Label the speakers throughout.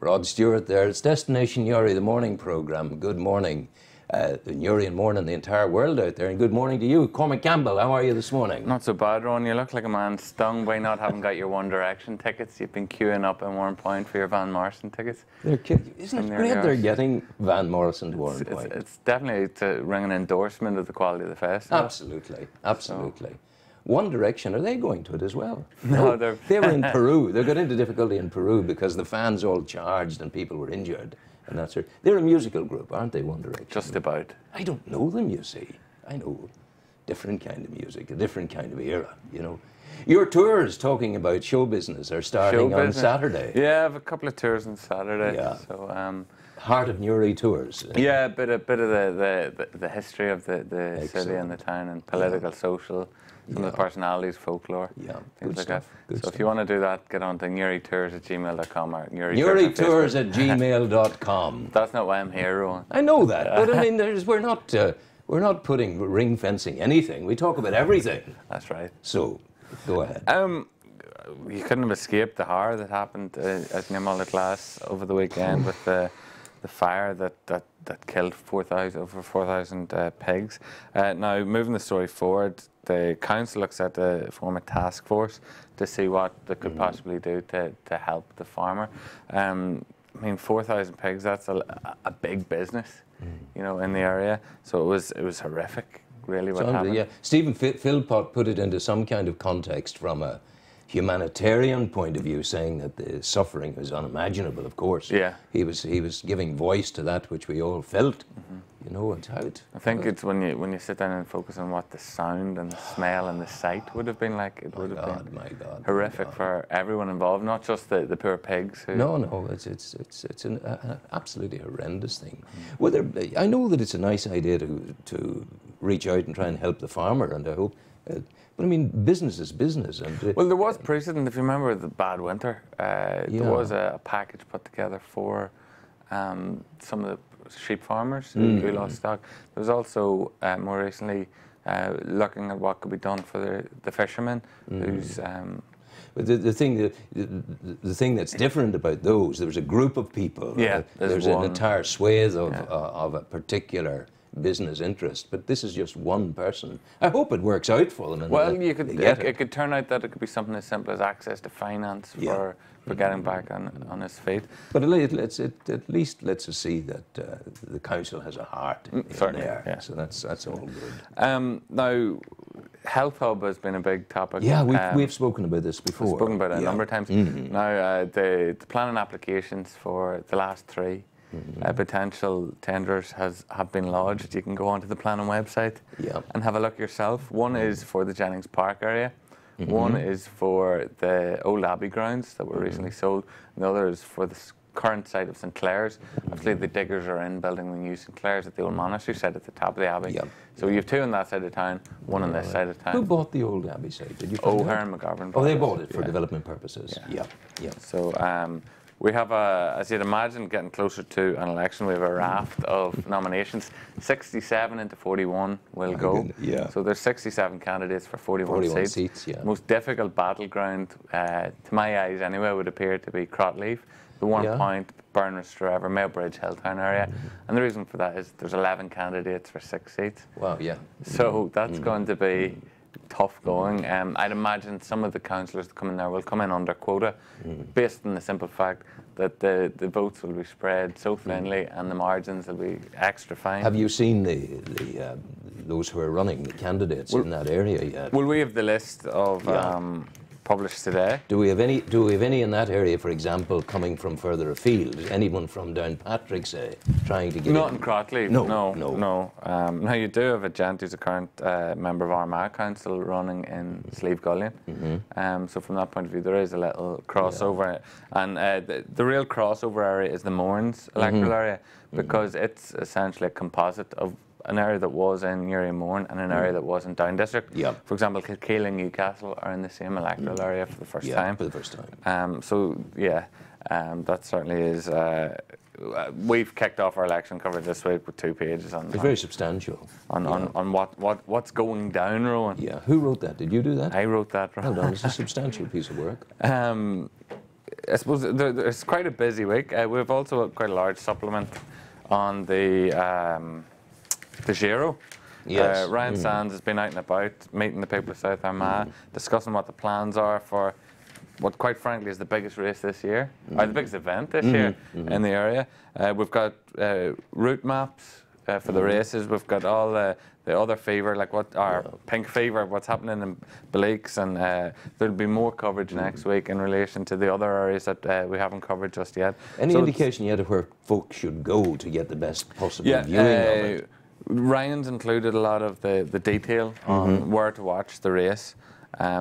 Speaker 1: Rod Stewart there. It's Destination Newry, the morning programme. Good morning. Newry and morning, the entire world out there. And good morning to you. Cormac Campbell, how are you this morning?
Speaker 2: Not so bad, Ron. You look like a man stung by not having got your One Direction tickets. You've been queuing up in Warren Point for your Van Morrison tickets.
Speaker 1: Isn't it great they're getting Van Morrison to Warren Point?
Speaker 2: It's definitely to ring an endorsement of the quality of the festival.
Speaker 1: Absolutely, absolutely. So. One Direction, are they going to it as well?
Speaker 2: No,
Speaker 1: they were in Peru. They got into difficulty in Peru because the fans all charged and people were injured. And that's it. They're a musical group, aren't they, One Direction?
Speaker 2: Just about.
Speaker 1: I don't know them, you see. I know different kind of music, a different kind of era, you know. Your tours, talking about show business, are starting on Saturday.
Speaker 2: Yeah, I have a couple of tours on Saturday.
Speaker 1: Yeah.
Speaker 2: So,
Speaker 1: Heart of Newry tours.
Speaker 2: Yeah, a bit of the history of the city and the town, and political, social, some of the personalities, folklore, things like that. So if you want to do that, get on to newrytours@gmail.com or
Speaker 1: newrytours@gmail.com.
Speaker 2: That's not why I'm here, Rowan.
Speaker 1: I know that, but I mean, we're not putting ring fencing anything. We talk about everything.
Speaker 2: That's right.
Speaker 1: So, go ahead.
Speaker 2: You couldn't have escaped the horror that happened at Newry Glass over the weekend with the fire that killed over 4,000 pigs. Now, moving the story forward, the council looks at to form a task force to see what they could possibly do to help the farmer. I mean, 4,000 pigs, that's a big business, you know, in the area. So it was horrific, really, what happened.
Speaker 1: Yeah. Stephen Philpott put it into some kind of context from a humanitarian point of view, saying that the suffering was unimaginable, of course.
Speaker 2: Yeah.
Speaker 1: He was giving voice to that which we all felt. You know, and how it...
Speaker 2: I think it's when you sit down and focus on what the sound and the smell and the sight would have been like. It would have been horrific for everyone involved, not just the poor pigs. Who...
Speaker 1: No, it's an absolutely horrendous thing. Well, I know that it's a nice idea to reach out and try and help the farmer, and I hope... but I mean, business is business. And
Speaker 2: well, there was precedent, if you remember the bad winter. There was a package put together for some of the sheep farmers who lost stock. There was also more recently looking at what could be done for the fishermen who's.
Speaker 1: But the thing that's different about those, there was a group of people.
Speaker 2: Yeah,
Speaker 1: there's an entire swathe of a particular business interest, but this is just one person. I hope it works out for them. And
Speaker 2: well, it could turn out that it could be something as simple as access to finance for getting back on his feet.
Speaker 1: But at least lets us see that the council has a heart in there. Yeah. So that's all good.
Speaker 2: Now, Health Hub has been a big topic.
Speaker 1: Yeah, we've spoken about this before.
Speaker 2: We've spoken about it a number of times. Now, the planning applications for the last three potential tenders have been lodged. You can go onto the planning website and have a look yourself. One is for the Jennings Park area. One is for the old Abbey grounds that were recently sold. And the other is for the current site of St Clair's. Actually, the diggers are in building the new St Clair's at the old monastery site at the top of the Abbey. So you have two on that side of town, one on this side of town.
Speaker 1: Who bought the old Abbey site? Did you find out?
Speaker 2: Heron McGovern.
Speaker 1: Oh, they bought it for development purposes. Yeah.
Speaker 2: So we have as you'd imagine, getting closer to an election, we have a raft of nominations. 67 into 41 will go. So there's 67 candidates for 41 seats. Most difficult battleground, to my eyes anyway, would appear to be Crotleaf, the Warren Point, Burners, Forever, Mailbridge, Hilltown area. And the reason for that is there's 11 candidates for 6 seats.
Speaker 1: Wow, yeah.
Speaker 2: So that's going to be tough going. I'd imagine some of the councillors that come in there will come in under quota, based on the simple fact that the votes will be spread so thinly and the margins will be extra fine.
Speaker 1: Have you seen those who are running, the candidates in that area yet?
Speaker 2: Well, we have the list of published today.
Speaker 1: Do we have any in that area, for example, coming from further afield? Anyone from Downpatrick, say, trying to get
Speaker 2: Not in Crotleaf. No. Now you do have a gent who's a current member of Armagh Council running in Slieve Gullion. So from that point of view, there is a little crossover, and the real crossover area is the Mournes electoral area, because it's essentially a composite of an area that was in Newry and Mourne and an area that was in Down District. For example, Kilkeel and Newcastle are in the same electoral area for the first time.
Speaker 1: For the first time.
Speaker 2: So that certainly is. We've kicked off our election coverage this week with 2 pages on.
Speaker 1: It's very substantial.
Speaker 2: On what's going down, Rowan.
Speaker 1: Yeah. Who wrote that? Did you do that?
Speaker 2: I wrote that.
Speaker 1: Well done. It's a substantial piece of work.
Speaker 2: I suppose it's quite a busy week. We've also got quite a large supplement on the Giro.
Speaker 1: Yes.
Speaker 2: Ryan Sands has been out and about, meeting the people of South Armagh, discussing what the plans are for what, quite frankly, is the biggest race this year, or the biggest event this year in the area. We've got route maps for the races. We've got all the other fever, like pink fever, what's happening in Bleaks, and there'll be more coverage next week in relation to the other areas that we haven't covered just yet.
Speaker 1: Any indication yet of where folks should go to get the best possible viewing of it?
Speaker 2: Ryan's included a lot of the detail on where to watch the race.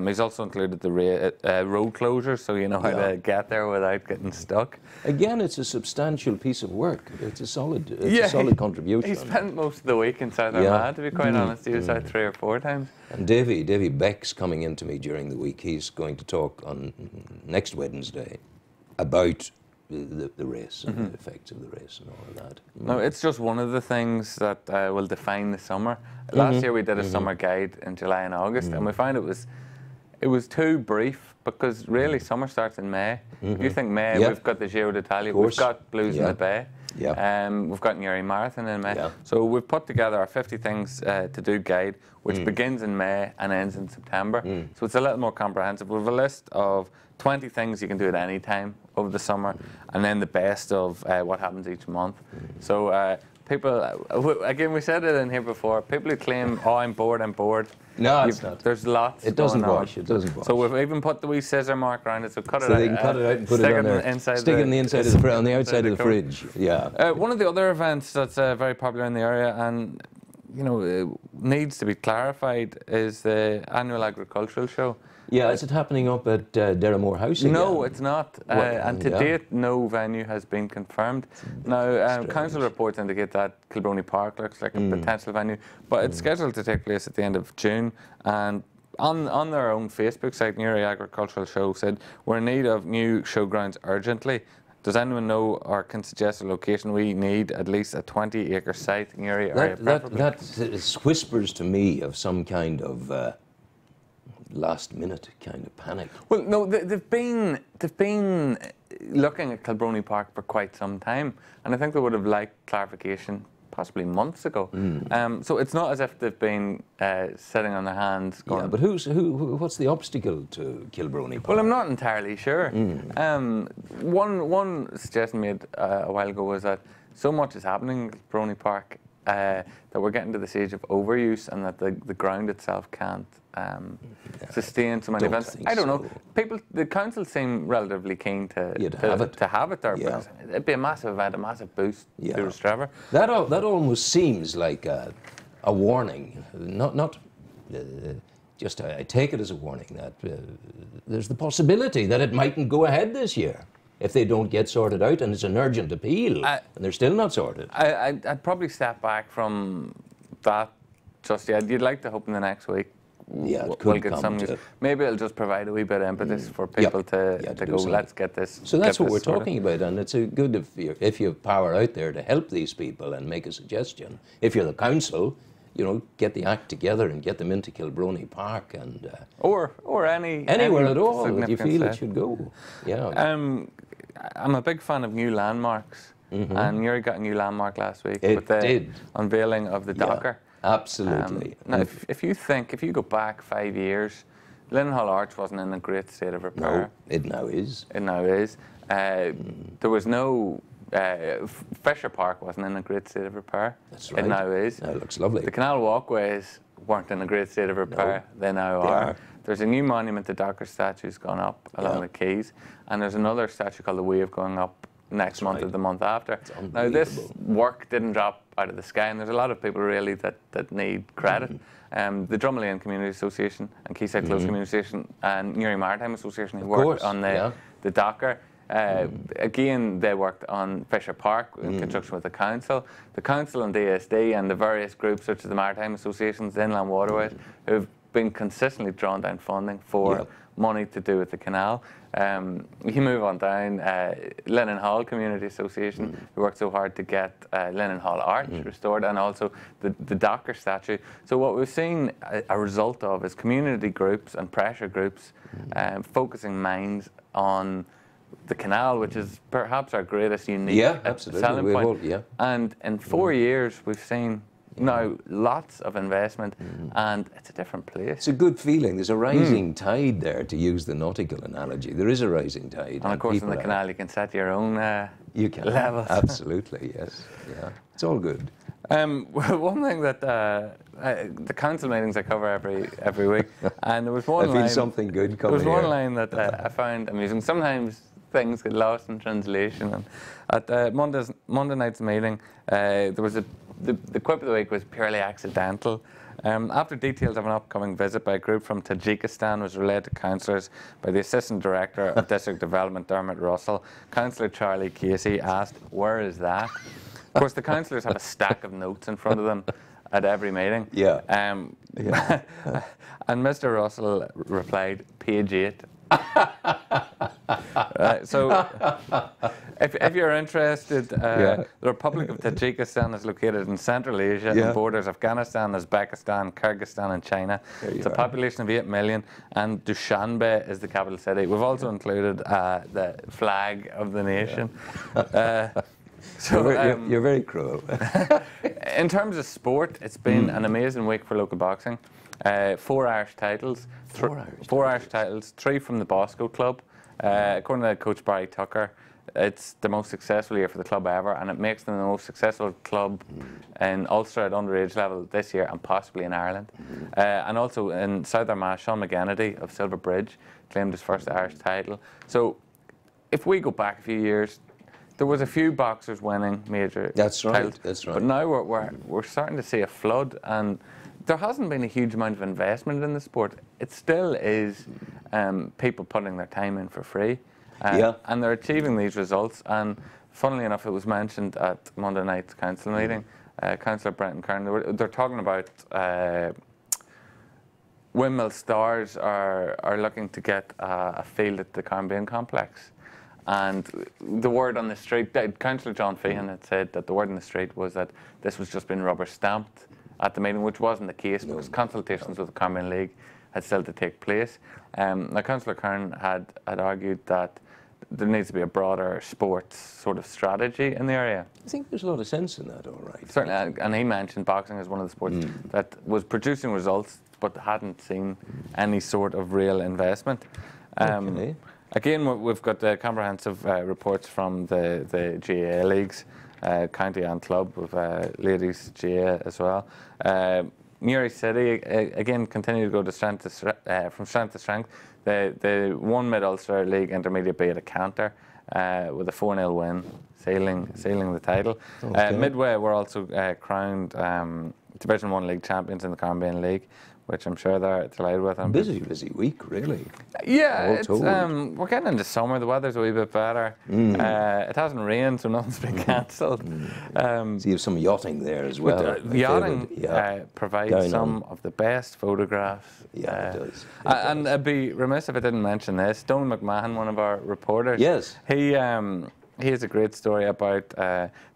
Speaker 2: He's also included the road closures, so you know how to get there without getting stuck.
Speaker 1: Again, it's a substantial piece of work. It's a solid, contribution.
Speaker 2: He spent most of the week in South Armagh, to be quite honest. He was out 3 or 4 times.
Speaker 1: And Davy Beck's coming into me during the week. He's going to talk on next Wednesday about the race and the effects of the race and all of that.
Speaker 2: No, it's just one of the things that will define the summer. Last year we did a summer guide in July and August, and we found it was too brief, because really summer starts in May. If you think May, we've got the Giro d'Italia, we've got Blues in the Bay, we've got Newry Marathon in May. So we've put together our 50 things to do guide, which begins in May and ends in September. So it's a little more comprehensive. We have a list of 20 things you can do at any time over the summer, and then the best of what happens each month. So people, again, we said it in here before, people who claim, oh, I'm bored.
Speaker 1: No, it's not.
Speaker 2: There's lots.
Speaker 1: It doesn't wash. It doesn't wash.
Speaker 2: So we've even put the wee scissor mark around it. So cut it out.
Speaker 1: So they can cut it out and put it on there. Stick it on the inside of the on the outside of the fridge. Yeah.
Speaker 2: One of the other events that's very popular in the area, and you know, needs to be clarified, is the annual agricultural show.
Speaker 1: Yeah, is it happening up at Derrimore House again?
Speaker 2: No, it's not. And to date, no venue has been confirmed. Now, council reports indicate that Kilbrony Park looks like a potential venue, but it's scheduled to take place at the end of June. And on their own Facebook site, Newry Agricultural Show said, we're in need of new showgrounds urgently. Does anyone know or can suggest a location? We need at least a 20-acre site in Newry area.
Speaker 1: That whispers to me of some kind of last-minute kind of panic.
Speaker 2: Well, no, they've been looking at Kilbrony Park for quite some time, and I think they would have liked clarification possibly months ago. So it's not as if they've been sitting on their hands going...
Speaker 1: Yeah, but what's the obstacle to Kilbrony Park?
Speaker 2: Well, I'm not entirely sure. One suggestion made a while ago was that so much is happening in Kilbrony Park that we're getting to the stage of overuse, and that the ground itself can't sustain so many events. I don't know. The council seem relatively keen to have it there. But it'd be a massive event, a massive boost to Rostrevor.
Speaker 1: That almost seems like a warning. Just I take it as a warning that there's the possibility that it mightn't go ahead this year if they don't get sorted out, and it's an urgent appeal, and they're still not sorted.
Speaker 2: I'd probably step back from that just yet. You'd like to hope in the next week we'll get some news. Maybe it'll just provide a wee bit of impetus for people to go, let's get this.
Speaker 1: So that's what we're talking about, and it's a good if you have power out there to help these people and make a suggestion. If you're the council, you know, get the act together and get them into Kilbrony Park, and
Speaker 2: or
Speaker 1: anywhere at all that you feel it should go. Yeah.
Speaker 2: I'm a big fan of new landmarks, and Newry got a new landmark last week with the unveiling of the Docker.
Speaker 1: Absolutely.
Speaker 2: Now, if you go back 5 years, Linnenhall Arch wasn't in a great state of repair.
Speaker 1: No, it now is.
Speaker 2: It now is. There was no... Fisher Park wasn't in a great state of repair.
Speaker 1: That's right.
Speaker 2: It now is.
Speaker 1: Now it looks lovely.
Speaker 2: The canal walkways weren't in a great state of repair. No, they now are. There's a new monument to Docker statues gone up along the quays, and there's another statue called the Wave going up next month or the month after. Now this work didn't drop out of the sky, and there's a lot of people really that need credit. The Drumley Community Association and Quayside Close Community Association and Newry Maritime Association who worked on the Docker. Again, they worked on Fisher Park in conjunction with the council and DSD and the various groups such as the Maritime Associations, the Inland Waterways, who've been consistently drawn down funding for money to do with the canal. You move on down, Linnenhall Community Association, who worked so hard to get Linnenhall Arch restored, and also the Docker statue. So what we've seen a result of is community groups and pressure groups focusing minds on the canal, which is perhaps our greatest unique selling point. And in 4 years, we've seen now lots of investment, and it's a different place.
Speaker 1: It's a good feeling. There's a rising tide there, to use the nautical analogy. There is a rising tide.
Speaker 2: And of course, in the canal, you can set your own levels.
Speaker 1: Absolutely, yes. Yeah, it's all good.
Speaker 2: One thing that the council meetings I cover every week, and there was one line.
Speaker 1: Something good coming.
Speaker 2: There was one line that I found amusing. Sometimes things get lost in translation. And at Monday night's meeting, there was the quip of the week was purely accidental. After details of an upcoming visit by a group from Tajikistan was relayed to councillors by the Assistant Director of District Development, Dermot Russell, Councillor Charlie Casey asked, "Where is that?" Of course, the councillors have a stack of notes in front of them at every meeting. And Mr. Russell replied, "Page 8. So, if you're interested, the Republic of Tajikistan is located in Central Asia and borders Afghanistan, Uzbekistan, Kyrgyzstan, and China. It's a population of 8 million, and Dushanbe is the capital city. We've also included the flag of the nation.
Speaker 1: So you're very cruel.
Speaker 2: In terms of sport, it's been an amazing week for local boxing. 4 Irish titles. 4 Irish titles, 3 from the Bosco Club. According to Coach Barry Tucker, it's the most successful year for the club ever, and it makes them the most successful club in Ulster at underage level this year, and possibly in Ireland. And also in South Armagh, Sean McGennady of Silver Bridge claimed his first Irish title. So if we go back a few years, there was a few boxers winning major titles.
Speaker 1: That's right.
Speaker 2: But now we're starting to see a flood, and there hasn't been a huge amount of investment in the sport. It still is people putting their time in for free. And they're achieving these results. And funnily enough, it was mentioned at Monday night's council meeting. Councillor Brenton Kern, they're talking about Windmill Stars are looking to get a field at the Campbell complex. And the word on the street, Councillor John Feehan had said that the word on the street was that this was just been rubber stamped at the meeting, which wasn't the case because consultations with the Campbell League had still to take place. Now, Councillor Kern had argued that there needs to be a broader sports sort of strategy in the area.
Speaker 1: I think there's a lot of sense in that, all right.
Speaker 2: Certainly, and he mentioned boxing as one of the sports that was producing results but hadn't seen any sort of real investment.
Speaker 1: Okay.
Speaker 2: Again, we've got the comprehensive reports from the GAA leagues, county and club, with ladies GAA as well. Newry City, again, continue to go to from strength to strength. They won Mid-Ulster League Intermediate B at a canter with a 4-0 win, sealing the title. Okay. Midway were also crowned Division 1 League champions in the Caribbean League, which I'm sure they're delighted with.
Speaker 1: Busy week, really.
Speaker 2: Yeah, it's, we're getting into summer. The weather's a wee bit better. It hasn't rained, so nothing's been cancelled.
Speaker 1: So you have some yachting there as well.
Speaker 2: Yachting provides some of the best photographs.
Speaker 1: Yeah, it does.
Speaker 2: And I'd be remiss if I didn't mention this. Donald McMahon, one of our reporters.
Speaker 1: Yes.
Speaker 2: He has a great story about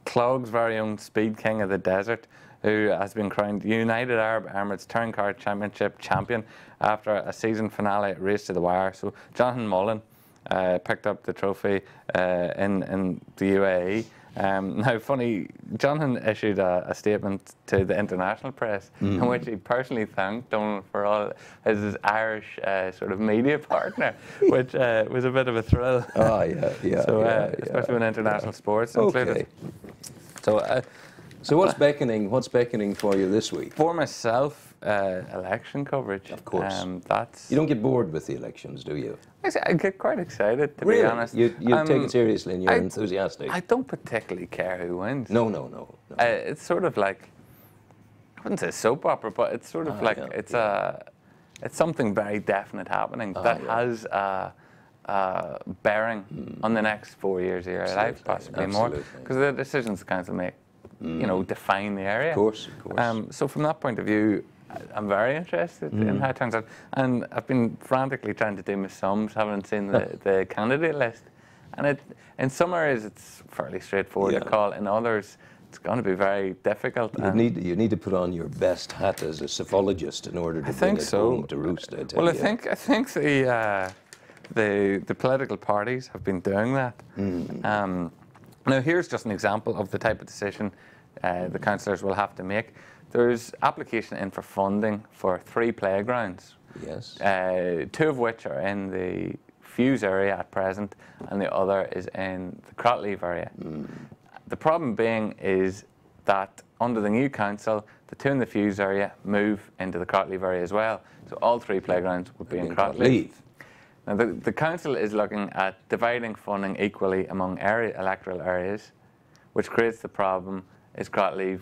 Speaker 2: Clog's very own Speed King of the Desert, who has been crowned United Arab Emirates Touring Car Championship champion after a season finale race to the wire. So Jonathan Mullen picked up the trophy in the UAE. Now, funny, Jonathan issued a statement to the international press in which he personally thanked Donald for all his Irish sort of media partner, which was a bit of a thrill.
Speaker 1: Oh, yeah.
Speaker 2: So, especially when international sports included.
Speaker 1: So what's beckoning for you this week?
Speaker 2: For myself, election coverage.
Speaker 1: Of course.
Speaker 2: That's.
Speaker 1: You don't get bored with the elections, do you?
Speaker 2: I get quite excited, to
Speaker 1: really?
Speaker 2: be honest.
Speaker 1: You take it seriously and you're enthusiastic.
Speaker 2: I don't particularly care who wins.
Speaker 1: No.
Speaker 2: It's sort of like, I wouldn't say soap opera, but it's sort of like it's something very definite happening that has a bearing on the next 4 years of your life, possibly more, because the decisions the council make, define the area.
Speaker 1: Of course.
Speaker 2: So from that point of view, I'm very interested in how it turns out. And I've been frantically trying to do my sums, haven't seen the candidate list. And in some areas, it's fairly straightforward to call. In others, it's going to be very difficult.
Speaker 1: You need to put on your best hat as a psephologist in order to bring it home to roost.
Speaker 2: I think the political parties have been doing that. Now, here's just an example of the type of decision the councillors will have to make. There's application in for funding for 3 playgrounds.
Speaker 1: Yes.
Speaker 2: 2 of which are in the Fuse area at present, and the other is in the Crotleaf area. The problem being is that under the new council, the 2 in the Fuse area move into the Crotleaf area as well. So all 3 playgrounds would be in Crotleaf. Now, the council is looking at dividing funding equally among electoral areas, which creates the problem is Crotleaf.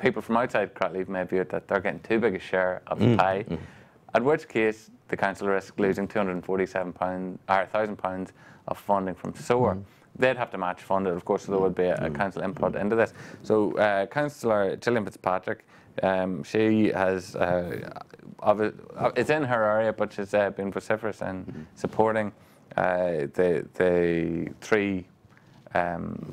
Speaker 2: People from outside Crotleaf may view it that they're getting too big a share of the pie, at which case the council risks losing £247,000 of funding from SOAR. They'd have to match fund it, of course, so there would be a council input into this. So Councillor Gillian Fitzpatrick, she has, it's in her area, but she's been vociferous in supporting the 3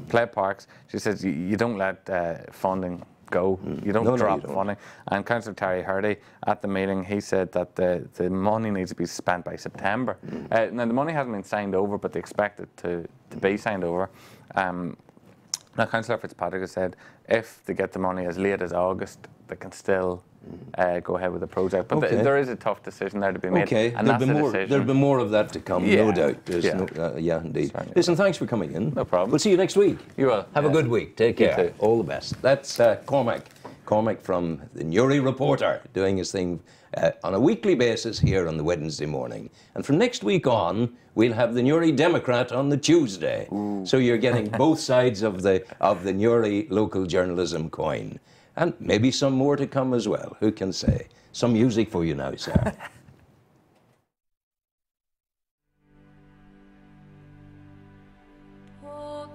Speaker 2: play parks. She says you don't let funding go. You don't drop funding. And Councillor Terry Hurdy, at the meeting, he said that the money needs to be spent by September. Now, the money hasn't been signed over, but they expect it to be signed over. Now, Councillor Fitzpatrick has said if they get the money as late as August, they can still go ahead with the project. But there is a tough decision there to be made. And
Speaker 1: there'll be more of that to come, no doubt. Yeah, indeed. Certainly. Listen, thanks for coming in.
Speaker 2: No problem.
Speaker 1: We'll see you next week.
Speaker 2: You will.
Speaker 1: Have a good week. Take care. All the best. That's Cormac from the Newry Reporter, doing his thing on a weekly basis here on the Wednesday morning. And from next week on, we'll have the Newry Democrat on the Tuesday. So you're getting both sides of the Newry local journalism coin. And maybe some more to come as well. Who can say? Some music for you now, sir.
Speaker 3: Oh,